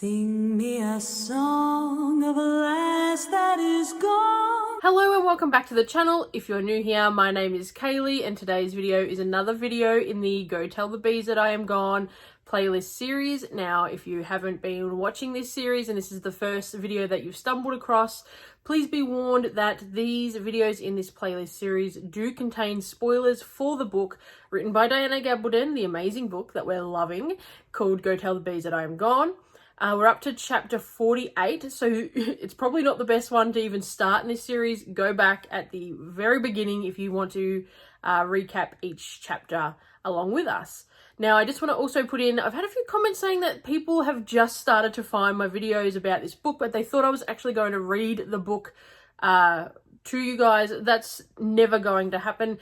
Sing me a song of a lass that is gone. Hello and welcome back to the channel. If you're new here, my name is Kaylee and today's video is another video in the Go Tell the Bees That I Am Gone playlist series. Now, if you haven't been watching this series and this is the first video that you've stumbled across, please be warned that these videos in this playlist series do contain spoilers for the book written by Diana Gabaldon, the amazing book that we're loving, called Go Tell the Bees That I Am Gone. We're up to chapter 48, so it's probably not the best one to even start in this series. Go back at the very beginning if you want to recap each chapter along with us. Now, I just want to also put in, I've had a few comments saying that people have just started to find my videos about this book, but they thought I was actually going to read the book to you guys. That's never going to happen.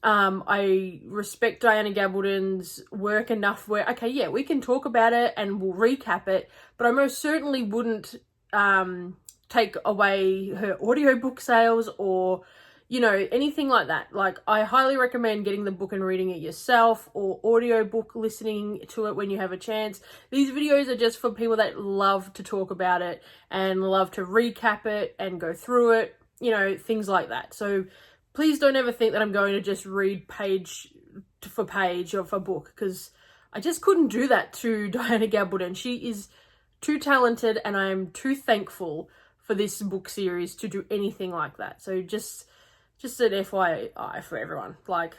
I respect Diana Gabaldon's work enough where, okay, yeah, we can talk about it and we'll recap it, but I most certainly wouldn't take away her audiobook sales or, you know, anything like that. Like, I highly recommend getting the book and reading it yourself or audiobook listening to it when you have a chance. These videos are just for people that love to talk about it and love to recap it and go through it, you know, things like that. So please don't ever think that I'm going to just read page for page of a book, because I just couldn't do that to Diana Gabaldon. She is too talented and I am too thankful for this book series to do anything like that. So just an FYI for everyone, like,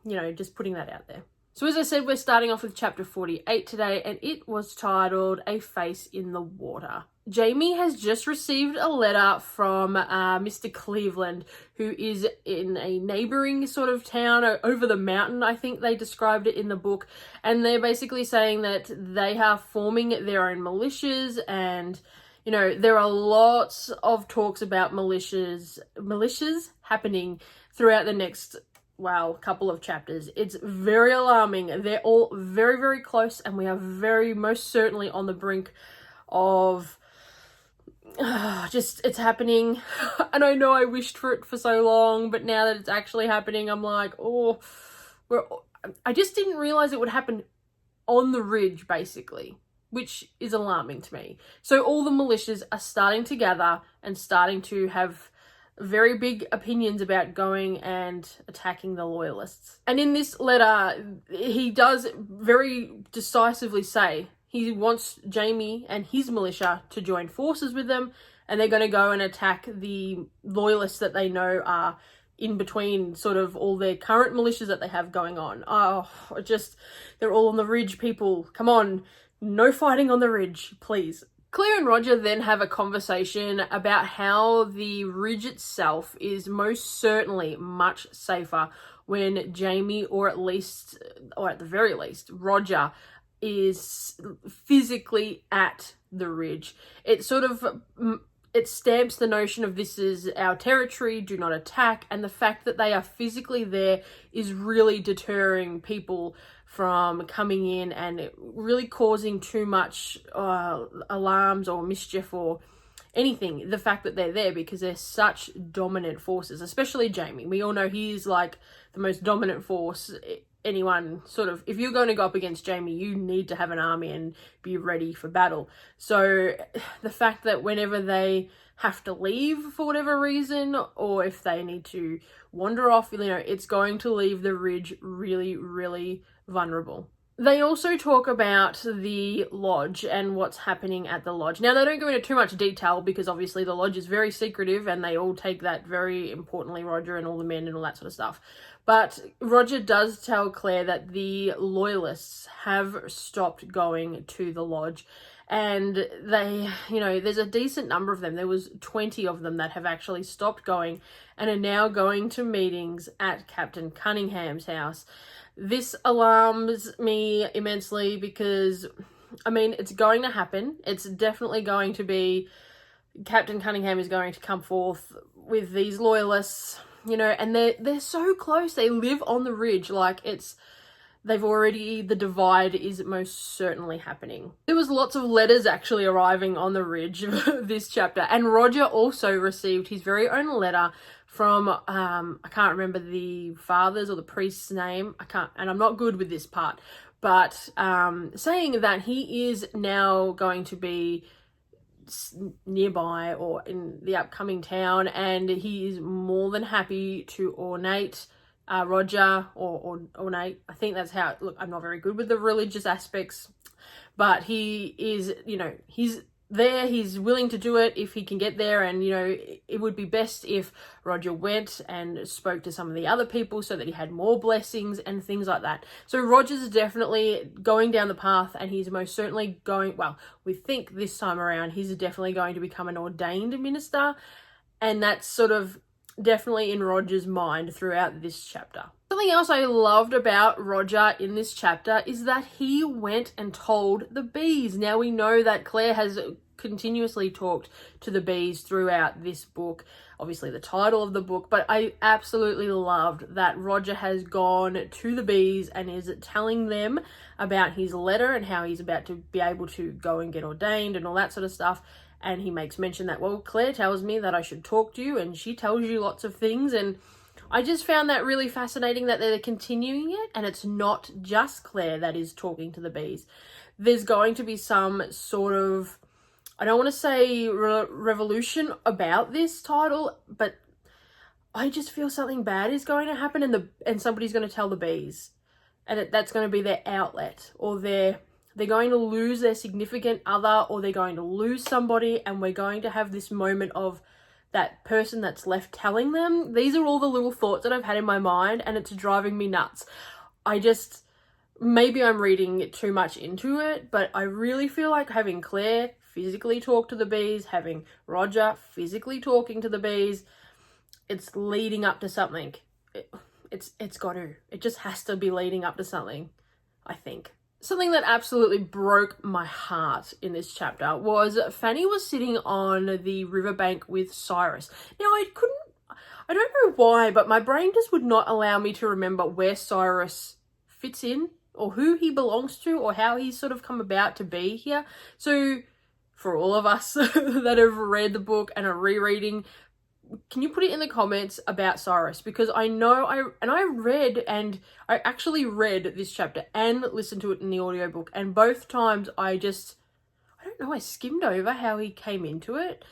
you know, just putting that out there. So as I said, we're starting off with chapter 48 today, and it was titled A Face in the Water. Jamie has just received a letter from Mr. Cleveland, who is in a neighbouring sort of town over the mountain, I think they described it in the book. And they're basically saying that they are forming their own militias, and, you know, there are lots of talks about militias happening throughout the next, wow, couple of chapters. It's very alarming. They're all very, very close, and we are very most certainly on the brink of just, it's happening. And I know I wished for it for so long, but now that it's actually happening, I'm like, oh, I just didn't realize it would happen on the ridge, basically, which is alarming to me. So all the militias are starting to gather and starting to have very big opinions about going and attacking the loyalists. And in this letter, he does very decisively say he wants Jamie and his militia to join forces with them, and they're going to go and attack the loyalists that they know are in between sort of all their current militias that they have going on. Oh, they're all on the ridge, people. Come on, no fighting on the ridge, please. Claire and Roger then have a conversation about how the ridge itself is most certainly much safer when Jamie, or at the very least, Roger, is physically at the ridge. It stamps the notion of this is our territory, do not attack, and the fact that they are physically there is really deterring people from coming in and really causing too much alarms or mischief or anything. The fact that they're there because they're such dominant forces, especially Jamie. We all know he's like the most dominant force. Anyone sort of, if you're going to go up against Jamie, you need to have an army and be ready for battle. So the fact that whenever they have to leave for whatever reason, or if they need to wander off, you know, it's going to leave the ridge really, really vulnerable. They also talk about the lodge and what's happening at the lodge. Now, they don't go into too much detail because obviously the lodge is very secretive and they all take that very importantly, Roger and all the men and all that sort of stuff. But Roger does tell Claire that the loyalists have stopped going to the lodge, and they, you know, there's a decent number of them. There was 20 of them that have actually stopped going and are now going to meetings at Captain Cunningham's house. This alarms me immensely because, I mean, it's going to happen. It's definitely going to be, Captain Cunningham is going to come forth with these loyalists, you know, and they're so close. They live on the ridge. Like, the divide is most certainly happening. There was lots of letters actually arriving on the ridge of this chapter, and Roger also received his very own letter from, I can't remember the father's or the priest's name. And I'm not good with this part, but saying that he is now going to be nearby or in the upcoming town, and he is more than happy to ornate Roger, or ornate, I think that's how, look, I'm not very good with the religious aspects, but he is, he's there, he's willing to do it if he can get there, and it would be best if Roger went and spoke to some of the other people so that he had more blessings and things like that. So Roger's definitely going down the path, and he's most certainly going, well, we think this time around he's definitely going to become an ordained minister, and that's sort of definitely in Roger's mind throughout this chapter. Something else I loved about Roger in this chapter is that he went and told the bees. Now we know that Claire has continuously talked to the bees throughout this book, obviously the title of the book, but I absolutely loved that Roger has gone to the bees and is telling them about his letter and how he's about to be able to go and get ordained and all that sort of stuff. And he makes mention that, well, Claire tells me that I should talk to you, and she tells you lots of things, and I just found that really fascinating that they're continuing it, and it's not just Claire that is talking to the bees. There's going to be some sort of, I don't want to say revolution about this title, but I just feel something bad is going to happen, and somebody's going to tell the bees, and that's going to be their outlet, or they're going to lose their significant other, or they're going to lose somebody, and we're going to have this moment of that person that's left telling them. These are all the little thoughts that I've had in my mind, and it's driving me nuts. Maybe I'm reading too much into it, but I really feel like having Claire physically talk to the bees, having Roger physically talking to the bees, it's leading up to something. It just has to be leading up to something, I think. Something that absolutely broke my heart in this chapter was Fanny was sitting on the riverbank with Cyrus. Now, I don't know why, but my brain just would not allow me to remember where Cyrus fits in, or who he belongs to, or how he's sort of come about to be here. So for all of us that have read the book and are rereading, can you put it in the comments about Cyrus? Because I know I actually read this chapter and listened to it in the audiobook, and both times I don't know, I skimmed over how he came into it.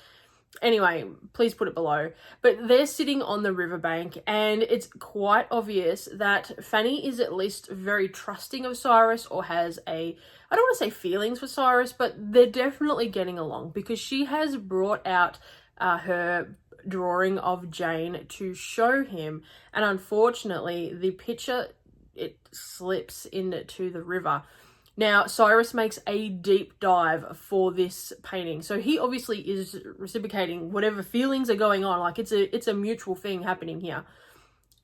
Anyway, please put it below. But they're sitting on the riverbank, and it's quite obvious that Fanny is at least very trusting of Cyrus, or has I don't want to say feelings for Cyrus, but they're definitely getting along, because she has brought out her drawing of Jane to show him, and unfortunately the picture, it slips into the river. Now Cyrus makes a deep dive for this painting, so he obviously is reciprocating whatever feelings are going on, like it's a mutual thing happening here.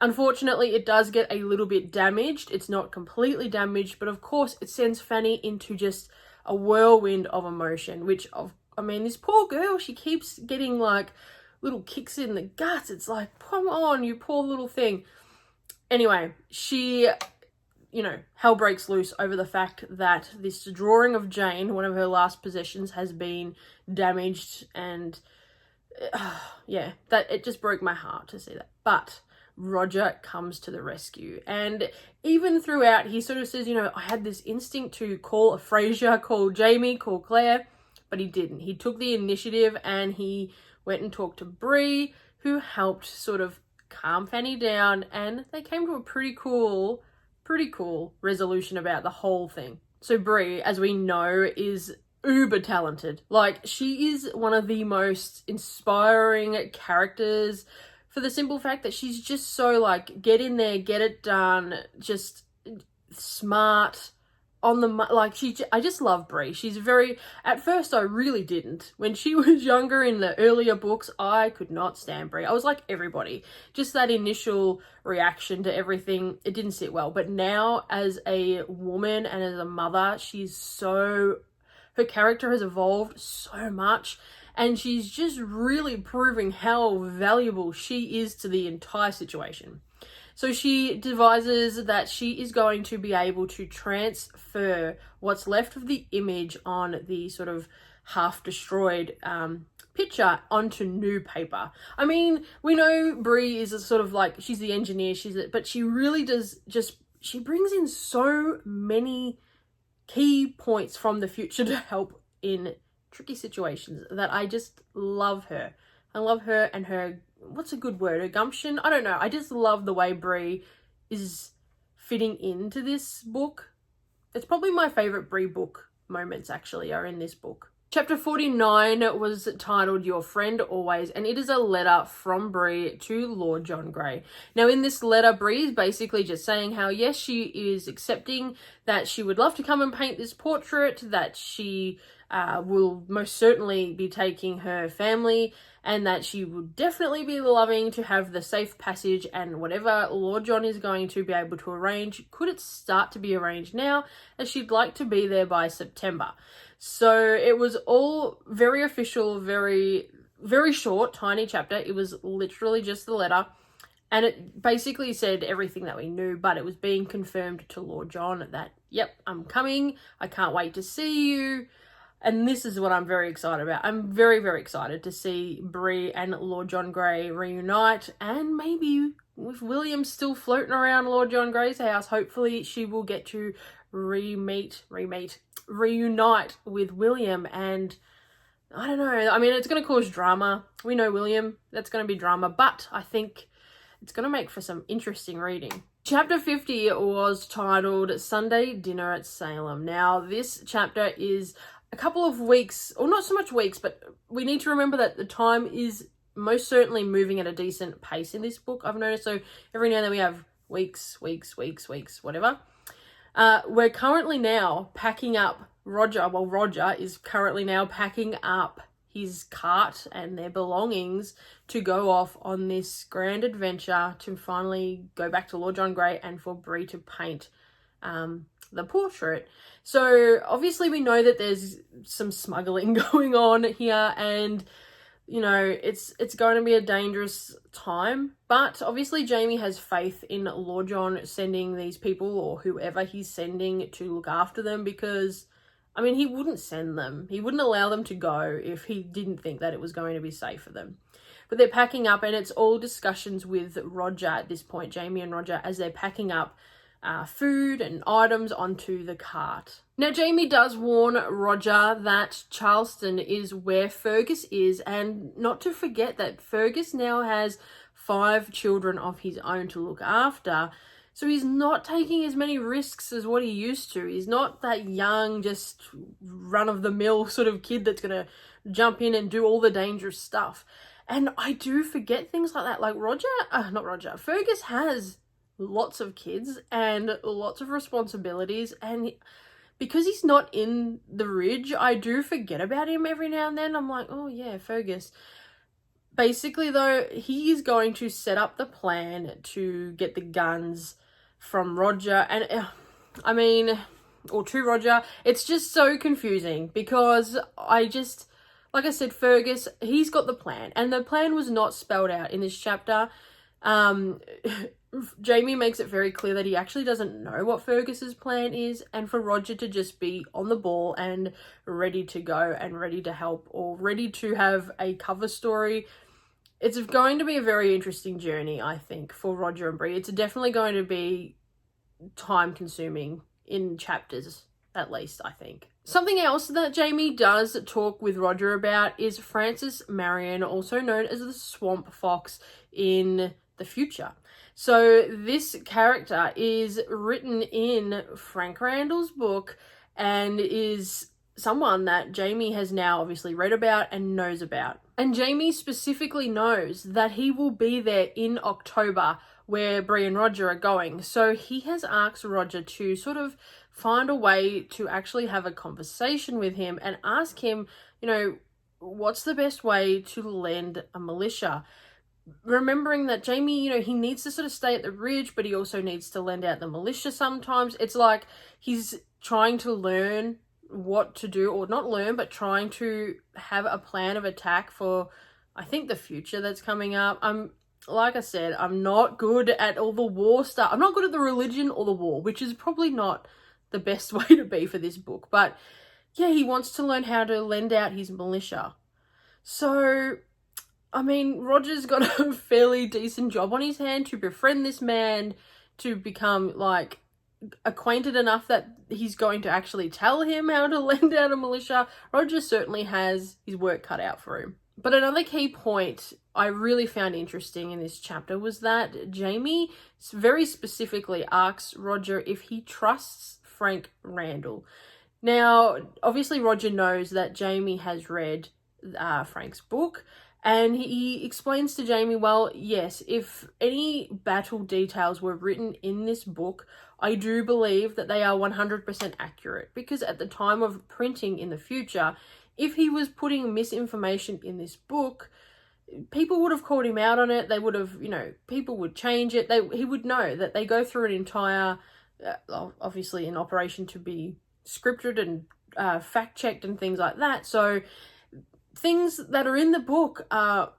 Unfortunately, it does get a little bit damaged. It's not completely damaged, but of course it sends Fanny into just a whirlwind of emotion, which this poor girl, she keeps getting like little kicks in the guts. It's like, come on, you poor little thing. Anyway, she, hell breaks loose over the fact that this drawing of Jane, one of her last possessions, has been damaged, and that it just broke my heart to see that. But Roger comes to the rescue, and even throughout he sort of says, I had this instinct to call a Frasier, call Jamie, call Claire, but he didn't. He took the initiative, and he went and talked to Brie, who helped sort of calm Fanny down, and they came to a pretty cool resolution about the whole thing. So Brie, as we know, is uber talented. Like, she is one of the most inspiring characters, for the simple fact that she's just so like, get in there, get it done, just smart, I just love Brie. She's at first I really didn't. When she was younger in the earlier books, I could not stand Brie. I was like everybody. Just that initial reaction to everything, it didn't sit well. But now, as a woman and as a mother, her character has evolved so much, and she's just really proving how valuable she is to the entire situation. So she devises that she is going to be able to transfer what's left of the image on the sort of half-destroyed picture onto new paper. We know Brie is a sort of like, she's the engineer, but she really does just she brings in so many key points from the future to help in tricky situations that I just love her. I love her and her, what's a good word, her gumption? I don't know. I just love the way Brie is fitting into this book. It's probably my favourite Brie book moments actually are in this book. Chapter 49 was titled Your Friend Always, and it is a letter from Brie to Lord John Grey. Now in this letter, Brie is basically just saying how yes, she is accepting that she would love to come and paint this portrait, that she will most certainly be taking her family, and that she would definitely be loving to have the safe passage, and whatever Lord John is going to be able to arrange, could it start to be arranged now, as she'd like to be there by September. So it was all very official, very, very short, tiny chapter. It was literally just the letter. And it basically said everything that we knew, but it was being confirmed to Lord John that, yep, I'm coming. I can't wait to see you. And this is what I'm very excited about. I'm very, very excited to see Brie and Lord John Grey reunite. And maybe with William still floating around Lord John Grey's house, hopefully she will get to reunite with William. And I don't know, I mean, it's going to cause drama. We know William, that's going to be drama, but I think it's going to make for some interesting reading. Chapter 50 was titled Sunday Dinner at Salem. Now this chapter is a couple of weeks, or not so much weeks, but we need to remember that the time is most certainly moving at a decent pace in this book, I've noticed. So every now and then we have weeks, whatever. We're currently now packing up Roger is currently now packing up his cart and their belongings to go off on this grand adventure to finally go back to Lord John Grey and for Brie to paint the portrait. So obviously we know that there's some smuggling going on here, and you know, it's going to be a dangerous time, but obviously Jamie has faith in Lord John sending these people, or whoever he's sending, to look after them, because I mean, he wouldn't send them. He wouldn't allow them to go if he didn't think that it was going to be safe for them. But they're packing up, and it's all discussions with Roger at this point, Jamie and Roger, as they're packing up food and items onto the cart. Now, Jamie does warn Roger that Charleston is where Fergus is, and not to forget that Fergus now has 5 children of his own to look after. So he's not taking as many risks as what he used to. He's not that young, just run-of-the-mill sort of kid that's going to jump in and do all the dangerous stuff. And I do forget things like that. Like Fergus has lots of kids and lots of responsibilities, and because he's not in the Ridge, I do forget about him every now and then. I'm like, oh yeah, Fergus. Basically though, he is going to set up the plan to get the guns from Roger, and to Roger. It's just so confusing because like I said, Fergus, he's got the plan, and the plan was not spelled out in this chapter. Jamie makes it very clear that he actually doesn't know what Fergus's plan is, and for Roger to just be on the ball and ready to go and ready to help, or ready to have a cover story. It's going to be a very interesting journey, I think, for Roger and Brie. It's definitely going to be time consuming in chapters, at least, I think. Something else that Jamie does talk with Roger about is Francis Marion, also known as the Swamp Fox in the future. So this character is written in Frank Randall's book and is someone that Jamie has now obviously read about and knows about. And Jamie specifically knows that he will be there in October where Brie and Roger are going. So he has asked Roger to sort of find a way to actually have a conversation with him and ask him, you know, what's the best way to lend a militia? Remembering that Jamie, you know, he needs to sort of stay at the Ridge, but he also needs to lend out the militia sometimes. It's like he's trying to learn what to do, or not learn, but trying to have a plan of attack for, I think, the future that's coming up. Like I said, I'm not good at all the war stuff. I'm not good at the religion or the war, which is probably not the best way to be for this book. But yeah, he wants to learn how to lend out his militia. So I mean, Roger's got a fairly decent job on his hand to befriend this man, to become, like, acquainted enough that he's going to actually tell him how to lend out a militia, Roger certainly has his work cut out for him. But another key point I really found interesting in this chapter was that Jamie very specifically asks Roger if he trusts Frank Randall. Now, obviously Roger knows that Jamie has read Frank's book, and he explains to Jamie, well, yes, if any battle details were written in this book, I do believe that they are 100% accurate, because at the time of printing in the future, if he was putting misinformation in this book, people would have called him out on it. They would have, people would change it. He would know that they go through an entire, obviously an operation to be scripted and fact-checked and things like that. So things that are in the book are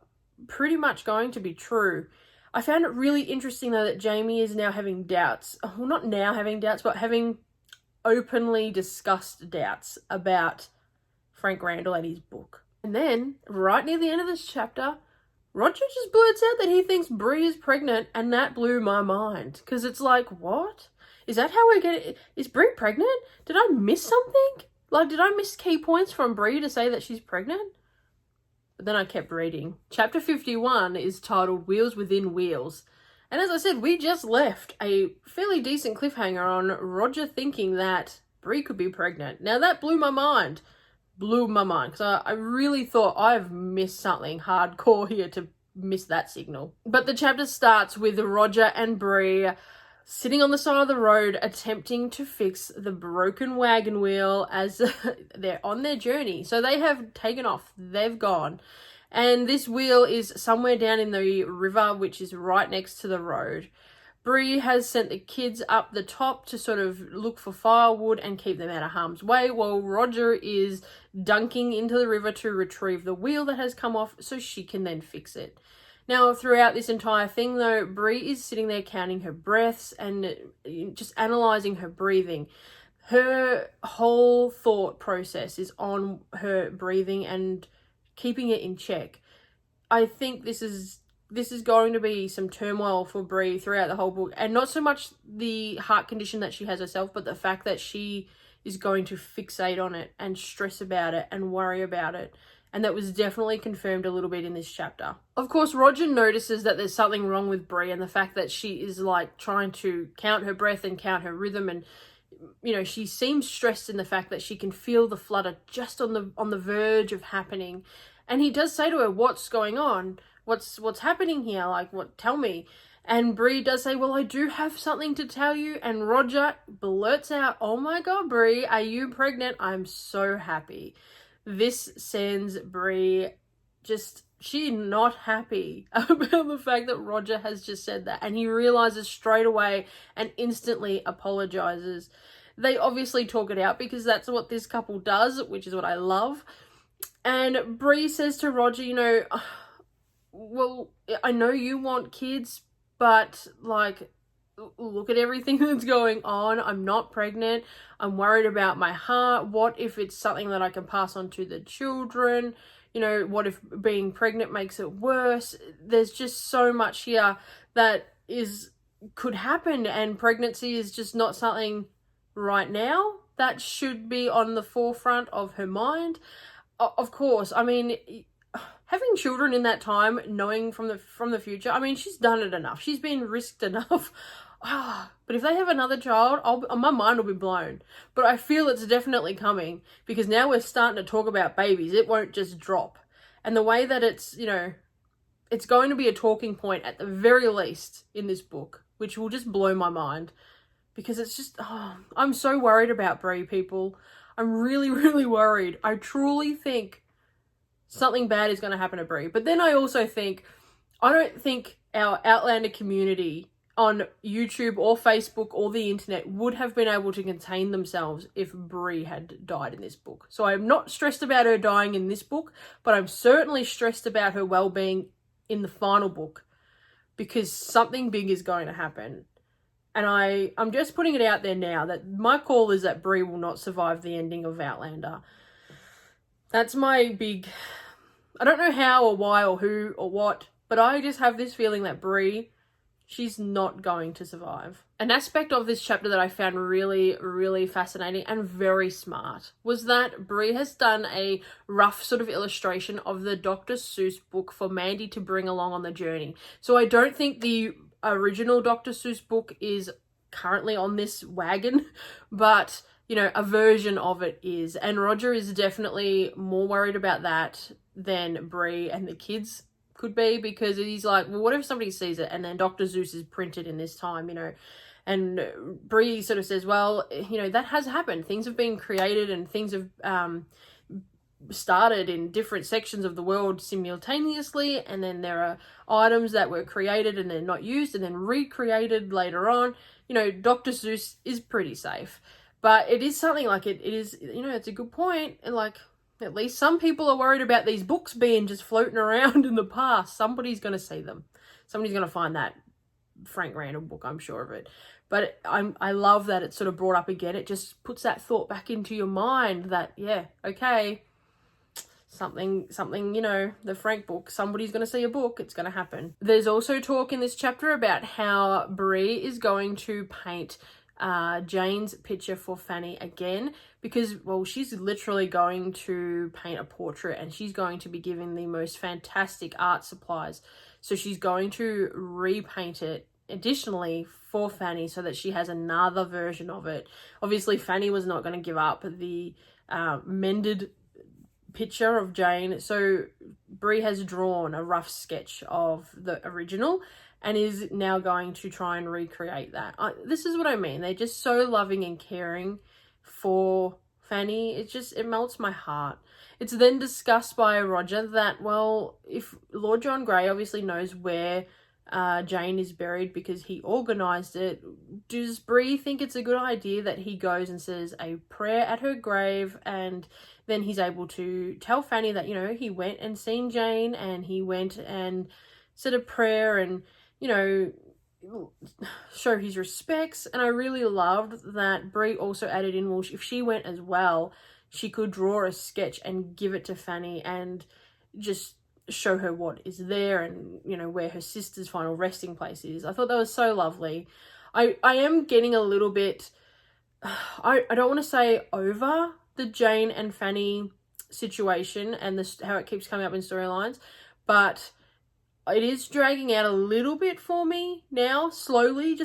pretty much going to be true. I found it really interesting, though, that Jamie is now having doubts. Well, not now having doubts, but having openly discussed doubts about Frank Randall and his book. And then, right near the end of this chapter, Roger just blurts out that he thinks Brie is pregnant, and that blew my mind. Because it's like, what? Is that how we get it? Is Brie pregnant? Did I miss something? Like, did I miss key points from Brie to say that she's pregnant? But then I kept reading. Chapter 51 is titled Wheels Within Wheels. And as I said, we just left a fairly decent cliffhanger on Roger thinking that Brie could be pregnant. Now that blew my mind. Because I really thought I've missed something hardcore here to miss that signal. But the chapter starts with Roger and Brie sitting on the side of the road attempting to fix the broken wagon wheel as they're on their journey. So they have taken off, they've gone. And this wheel is somewhere down in the river, which is right next to the road. Brie has sent the kids up the top to sort of look for firewood and keep them out of harm's way, while Roger is dunking into the river to retrieve the wheel that has come off so she can then fix it. Now, throughout this entire thing, though, Brie is sitting there counting her breaths and just analysing her breathing. Her whole thought process is on her breathing and keeping it in check. I think this is going to be some turmoil for Brie throughout the whole book, and not so much the heart condition that she has herself, but the fact that she is going to fixate on it and stress about it and worry about it. And that was definitely confirmed a little bit in this chapter. Of course, Roger notices that there's something wrong with Brie, and the fact that she is like trying to count her breath and count her rhythm, and she seems stressed in the fact that she can feel the flutter just on the verge of happening. And he does say to her, "What's going on? What's happening here? Like, what? Tell me." And Brie does say, "Well, I do have something to tell you." And Roger blurts out, "Oh my God, Brie, are you pregnant? I'm so happy." This sends Brie she's not happy about the fact that Roger has just said that. And he realizes straight away and instantly apologizes. They obviously talk it out because that's what this couple does, which is what I love. And Brie says to Roger, well, I know you want kids, but like, look at everything that's going on. I'm not pregnant. I'm worried about my heart. What if it's something that I can pass on to the children? What if being pregnant makes it worse? There's just so much here that could happen, and pregnancy is just not something right now that should be on the forefront of her mind. Of course, I mean, having children in that time, knowing from the future, I mean, she's done it enough. She's been risked enough. But if they have another child, my mind will be blown. But I feel it's definitely coming, because now we're starting to talk about babies. It won't just drop. And the way that it's going to be a talking point at the very least in this book, which will just blow my mind, because it's just, I'm so worried about Brie, people. I'm really, really worried. I truly think something bad is going to happen to Brie. But then I also think, I don't think our Outlander community on YouTube or Facebook or the internet would have been able to contain themselves if Brie had died in this book. So I'm not stressed about her dying in this book, but I'm certainly stressed about her well-being in the final book, because something big is going to happen. And I'm just putting it out there now that my call is that Brie will not survive the ending of Outlander. That's my big, I don't know how or why or who or what, but I just have this feeling that Brie She's not going to survive. An aspect of this chapter that I found really, really fascinating and very smart was that Brie has done a rough sort of illustration of the Dr. Seuss book for Mandy to bring along on the journey. So I don't think the original Dr. Seuss book is currently on this wagon, but you know, a version of it is. And Roger is definitely more worried about that than Brie and the kids could be, because he's like, well, what if somebody sees it and then Dr. Seuss is printed in this time, you know? And Brie sort of says, well, you know, that has happened. Things have been created and things have started in different sections of the world simultaneously, and then there are items that were created and they're not used and then recreated later on. You know, Dr. Seuss is pretty safe. But it is something like it is, you know, it's a good point. And like, at least some people are worried about these books being just floating around in the past. Somebody's going to see them. Somebody's going to find that Frank Randall book, I'm sure of it. But I love that it's sort of brought up again. It just puts that thought back into your mind that, yeah, okay, something, you know, the Frank book, somebody's going to see a book, it's going to happen. There's also talk in this chapter about how Brie is going to paint Jane's picture for Fanny again, because, well, she's literally going to paint a portrait and she's going to be given the most fantastic art supplies. So she's going to repaint it additionally for Fanny so that she has another version of it. Obviously, Fanny was not going to give up the mended picture of Jane, so Brie has drawn a rough sketch of the original and is now going to try and recreate that. This is what I mean. They're just so loving and caring for Fanny. It melts my heart. It's then discussed by Roger that, well, if Lord John Grey obviously knows where Jane is buried because he organised it, does Brie think it's a good idea that he goes and says a prayer at her grave, and then he's able to tell Fanny that, you know, he went and seen Jane and he went and said a prayer and, you know, show his respects. And I really loved that Brie also added in, well, if she went as well, she could draw a sketch and give it to Fanny and just show her what is there and, you know, where her sister's final resting place is. I thought that was so lovely. I am getting a little bit, I don't want to say over the Jane and Fanny situation and this, how it keeps coming up in storylines, but it is dragging out a little bit for me now, slowly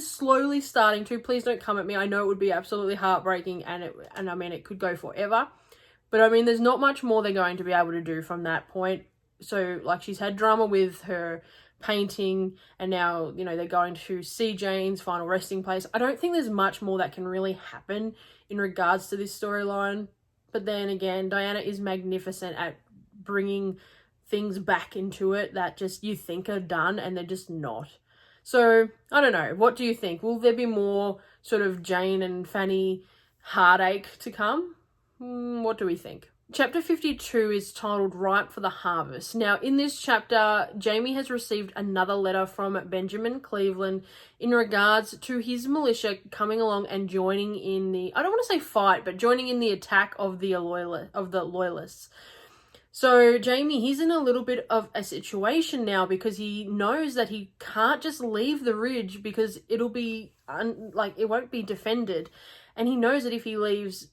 starting to. Please don't come at me. I know it would be absolutely heartbreaking and I mean, it could go forever. But I mean, there's not much more they're going to be able to do from that point. So, like, she's had drama with her painting and now, you know, they're going to see Jane's final resting place. I don't think there's much more that can really happen in regards to this storyline. But then again, Diana is magnificent at bringing things back into it that just you think are done and they're just not. So, I don't know. What do you think? Will there be more sort of Jane and Fanny heartache to come? What do we think? Chapter 52 is titled Ripe for the Harvest. Now, in this chapter, Jamie has received another letter from Benjamin Cleveland in regards to his militia coming along and joining in the, I don't want to say fight, but joining in the attack of the loyalists. So Jamie, he's in a little bit of a situation now because he knows that he can't just leave the ridge because it'll be, it won't be defended. And he knows that if he leaves,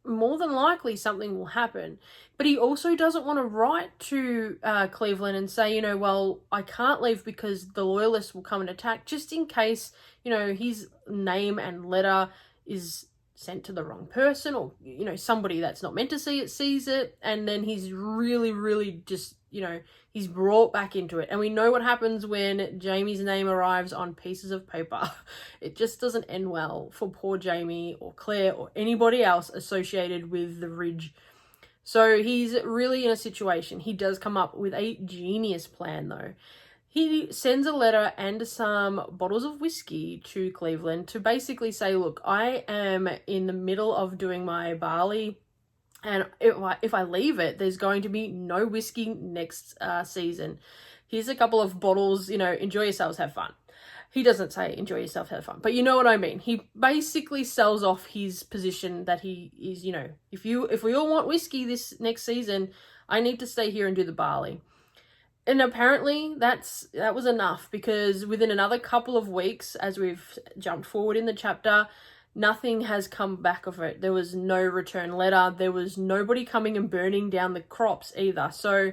more than likely something will happen. But he also doesn't want to write to Cleveland and say, you know, well, I can't leave because the loyalists will come and attack, just in case, you know, his name and letter is sent to the wrong person, or, you know, somebody that's not meant to see it sees it, and then he's really just, you know, he's brought back into it. And we know what happens when Jamie's name arrives on pieces of paper. It just doesn't end well for poor Jamie or Claire or anybody else associated with the Ridge. So he's really in a situation. He does come up with a genius plan though. He sends a letter and some bottles of whiskey to Cleveland to basically say, look, I am in the middle of doing my barley, and if I leave it, there's going to be no whiskey next season. Here's a couple of bottles, you know, enjoy yourselves, have fun. He doesn't say enjoy yourself, have fun, but you know what I mean. He basically sells off his position that he is, you know, if we all want whiskey this next season, I need to stay here and do the barley. And apparently that was enough, because within another couple of weeks, as we've jumped forward in the chapter, nothing has come back of it. There was no return letter. There was nobody coming and burning down the crops either. So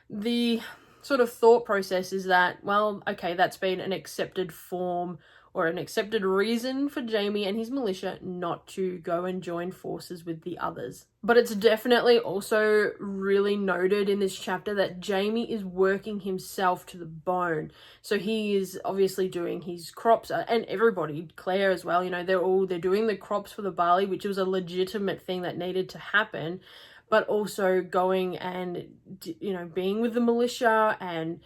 the sort of thought process is that, well, okay, that's been an accepted form or an accepted reason for Jamie and his militia not to go and join forces with the others. But it's definitely also really noted in this chapter that Jamie is working himself to the bone. So he is obviously doing his crops, and everybody, Claire as well, you know, they're doing the crops for the barley, which was a legitimate thing that needed to happen, but also going and, you know, being with the militia and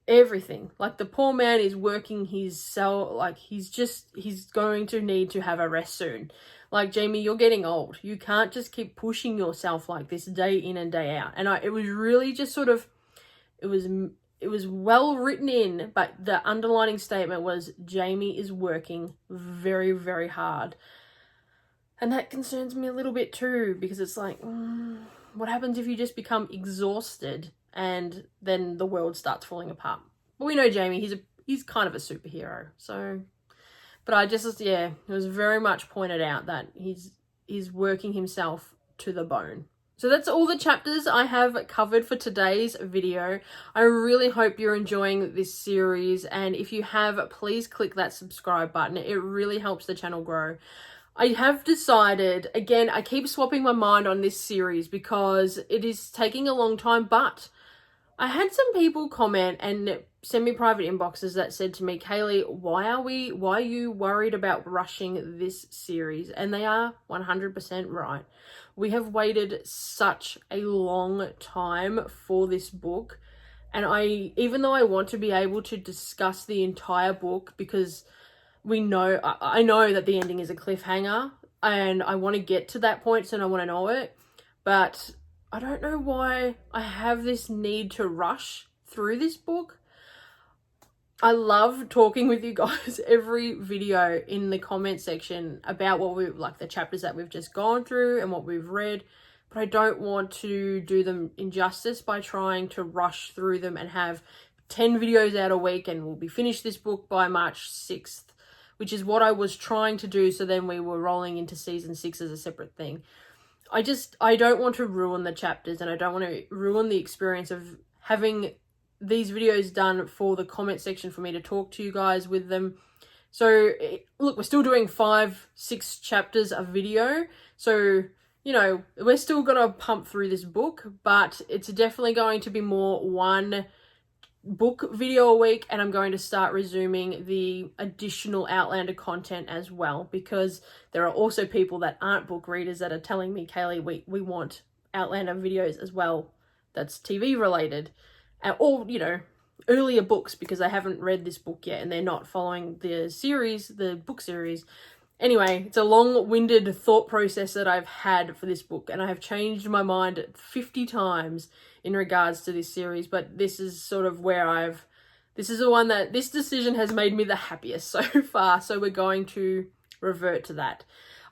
everything. Like, the poor man is working his cell, like he's going to need to have a rest soon. Like, Jamie, you're getting old. You can't just keep pushing yourself like this day in and day out. And it was really just sort of, it was well written in, but the underlining statement was Jamie is working very, very hard. And that concerns me a little bit too, because it's like, what happens if you just become exhausted and then the world starts falling apart? But we know Jamie, he's kind of a superhero. So, but I just, yeah, it was very much pointed out that he's working himself to the bone. So that's all the chapters I have covered for today's video. I really hope you're enjoying this series, and if you have, please click that subscribe button. It really helps the channel grow. I have decided, again, I keep swapping my mind on this series because it is taking a long time, but I had some people comment and send me private inboxes that said to me, Kaylee, why are you worried about rushing this series? And they are 100% right. We have waited such a long time for this book. And even though I want to be able to discuss the entire book, because I know that the ending is a cliffhanger and I want to get to that point and I want to know it, but I don't know why I have this need to rush through this book. I love talking with you guys every video in the comment section about what the chapters that we've just gone through and what we've read, but I don't want to do them injustice by trying to rush through them and have 10 videos out a week and we'll be finished this book by March 6th. Which is what I was trying to do, so then we were rolling into season 6 as a separate thing. I don't want to ruin the chapters, and I don't want to ruin the experience of having these videos done for the comment section for me to talk to you guys with them. So, look, we're still doing 5-6 chapters a video, so, you know, we're still going to pump through this book, but it's definitely going to be more one book video a week, and I'm going to start resuming the additional Outlander content as well, because there are also people that aren't book readers that are telling me, Kaylee, we want Outlander videos as well that's TV related, or, you know, earlier books, because they haven't read this book yet and they're not following the book series. Anyway, it's a long-winded thought process that I've had for this book, and I have changed my mind 50 times in regards to this series, but this is sort of where this is the one that this decision has made me the happiest so far, so we're going to revert to that.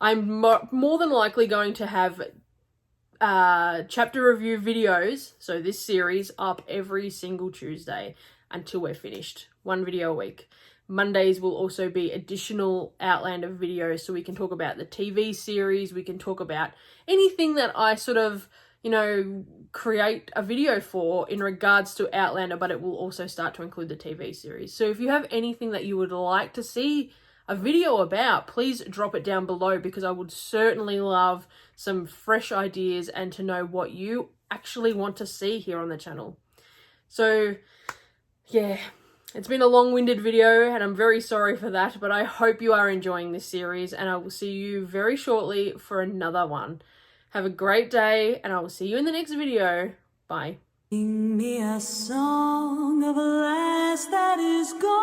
I'm more than likely going to have chapter review videos, so this series, up every single Tuesday until we're finished. One video a week. Mondays will also be additional Outlander videos, so we can talk about the TV series, we can talk about anything that I sort of, you know, create a video for in regards to Outlander, but it will also start to include the TV series. So if you have anything that you would like to see a video about, please drop it down below, because I would certainly love some fresh ideas and to know what you actually want to see here on the channel. So, yeah. It's been a long-winded video, and I'm very sorry for that, but I hope you are enjoying this series, and I will see you very shortly for another one. Have a great day, and I will see you in the next video. Bye. Sing me a song of a lass that is gone.